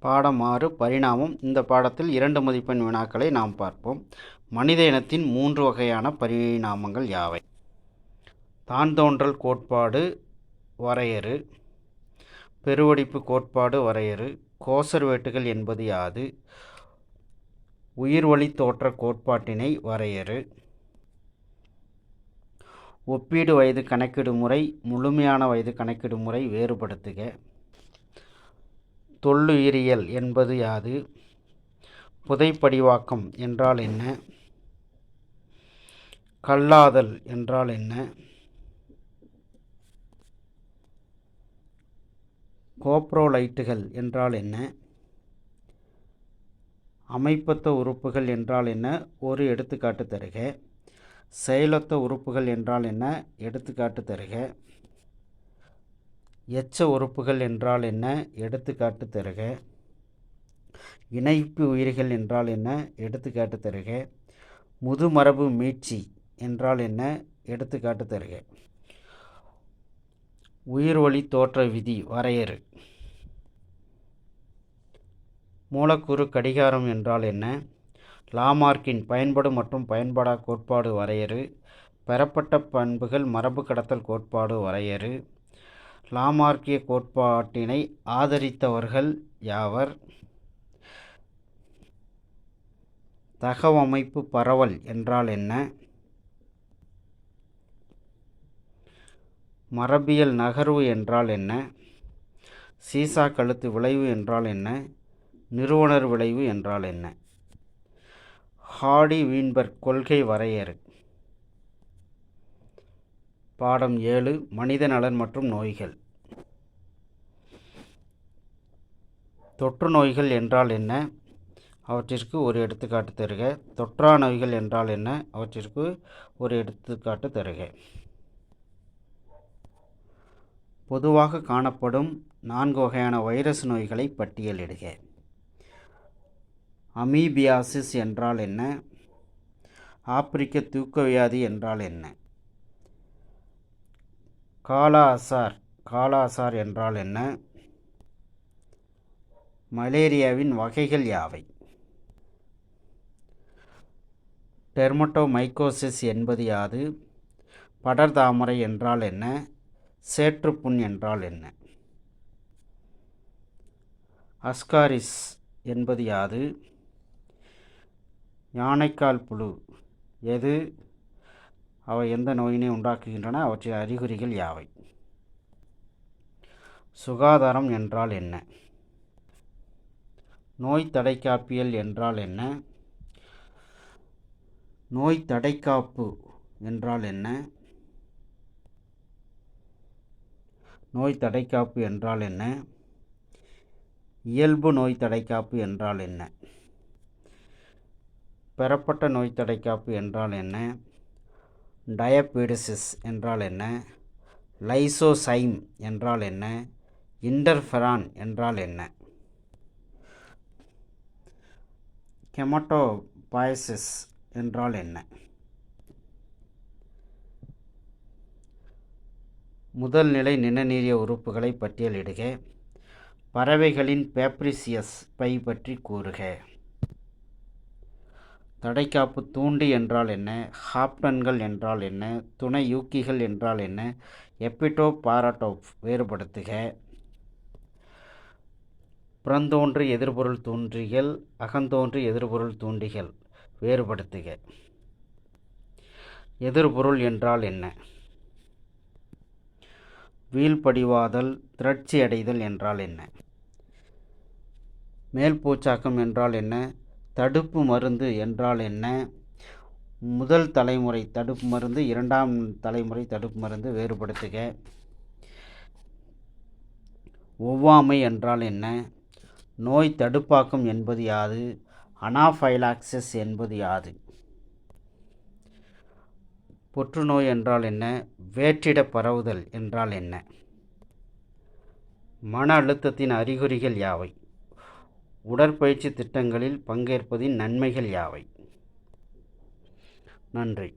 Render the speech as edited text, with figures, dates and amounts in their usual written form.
பாடம் 6 பரிணாமம். இந்த பாடத்தில் 2 மதிப்பெண் வினாக்களை நாம் பார்ப்போம். மனித இனத்தின் 3 வகையான பரிணாமங்கள் யாவை? தான் தோன்றல் கோட்பாடு வரையறு, பெருவெடிப்பு கோட்பாடு வரையறு, கோசர்வேட்டுகள் என்பது யாது, உயிர்வழி தோற்ற கோட்பாட்டினை வரையறு, ஒப்பீடு வயது கணக்கிடு முறை, முழுமையான வயது கணக்கிடு முறை வேறுபடுத்துக, தொல்லுயிரியல் என்பது யாது, புதைப்படிவாக்கம் என்றால் என்ன, கல்லாதல் என்றால் என்ன, கோப்ரோலைட்டுகள் என்றால் என்ன, அமைப்பொத்த உறுப்புகள் என்றால் என்ன, ஒரு எடுத்துக்காட்டு தருக, செயலொத்த உறுப்புகள் என்றால் என்ன, எடுத்துக்காட்டு தருக, எச்ச உறுப்புகள் என்றால் என்ன, எடுத்துக்காட்டு தருக, இணைப்பு உயிர்கள் என்றால் என்ன, எடுத்துக்காட்டு தருக, முதுமரபு மீட்சி என்றால் என்ன, எடுத்துக்காட்டு தருக, உயிர்வழி தோற்ற விதி வரையறு, மூலக்கூறு கடிகாரம் என்றால் என்ன, லாமார்க்கின் பயன்படு மற்றும் பயன்பாடா கோட்பாடு வரையறு, பெறப்பட்ட பண்புகள் மரபு கடத்தல் கோட்பாடு வரையறு, லாமார்க்கிய கோட்பாட்டினை ஆதரித்தவர்கள் யாவர், தகவமைப்பு பரவல் என்றால் என்ன, மரபியல் நகர்வு என்றால் என்ன, சீசா கழுத்து விளைவு என்றால் என்ன, நிறுவனர் விளைவு என்றால் என்ன, ஹார்டி வீன்பர்க் கொள்கை வரையறு. பாடம் 7 மனித நலன் மற்றும் நோய்கள். தொற்று நோய்கள் என்றால் என்ன, அவற்றிற்கு ஒரு எடுத்துக்காட்டு தருக, தொற்றா நோய்கள் என்றால் என்ன, அவற்றிற்கு ஒரு எடுத்துக்காட்டு தருக. பொதுவாக காணப்படும் 4 வகையான வைரஸ் நோய்களை பட்டியலிடுக. அமீபியாசிஸ் என்றால் என்ன, ஆப்பிரிக்க தூக்கவியாதி என்றால் என்ன, காலா அசார் என்றால் என்ன, மலேரியாவின் வகைகள் யாவை, டெர்மட்டோமைக்கோசிஸ் என்பது யாது, படர்தாமரை என்றால் என்ன, சேற்றுப்புண் என்றால் என்ன, அஸ்காரிஸ் என்பது யாது, யானைக்கால் புழு எது, அவை எந்த நோயினை உண்டாக்குகின்றன, அவற்றின் அறிகுறிகள் யாவை, சுகாதாரம் என்றால் என்ன, நோய் தடைக்காப்பியல் என்றால் என்ன, நோய் தடைக்காப்பு என்றால் என்ன, நோய் தடைக்காப்பு என்றால் என்ன, இயல்பு நோய் தடைக்காப்பு என்றால் என்ன, பெறப்பட்ட நோய் தடைக்காப்பு என்றால் என்ன, டயபீடிசிஸ் என்றால் என்ன, லைசோசைம் என்றால் என்ன, இன்டர்ஃபெரான் என்றால் என்ன, கெமட்டோபாயசிஸ் என்றால் என்ன. முதல் நிலை நிணநீரிய உறுப்புகளை பட்டியலிடுக. பறவைகளின் பேப்ரிசியஸ் பை பற்றி கூறுக. தடைக்காப்பு தூண்டி என்றால் என்ன, ஹாப்டன்கள் என்றால் என்ன, துணை யூக்கிகள் என்றால் என்ன, எப்பிடோப் பாராடோப் வேறுபடுத்துக. புறந்தோன்றி எதிர்பொருள் தூண்டிகள், அகந்தோன்றி எதிர்பொருள் தூண்டிகள் வேறுபடுத்துக. எதிர்பொருள் என்றால் என்ன, வீழ்படிவாதல், திரட்சி அடைதல் என்றால் என்ன, மேல்பூச்சாக்கம் என்றால் என்ன, தடுப்பு மருந்து என்றால் என்ன, முதல் தலைமுறை தடுப்பு மருந்து, 2ஆம் தலைமுறை தடுப்பு மருந்து வேறுபடுத்துக. ஒவ்வாமை என்றால் என்ன, நோய் தடுப்பாக்கம் என்பது யாது, அனாஃபைலாக்சிஸ் என்பது யாது, புற்றுநோய் என்றால் என்ன, வேற்றிட பரவுதல் என்றால் என்ன, மன அழுத்தத்தின் அறிகுறிகள் யாவை, உடற்பயிற்சி திட்டங்களில் பங்கேற்பதின் நன்மைகள் யாவை. நன்றி.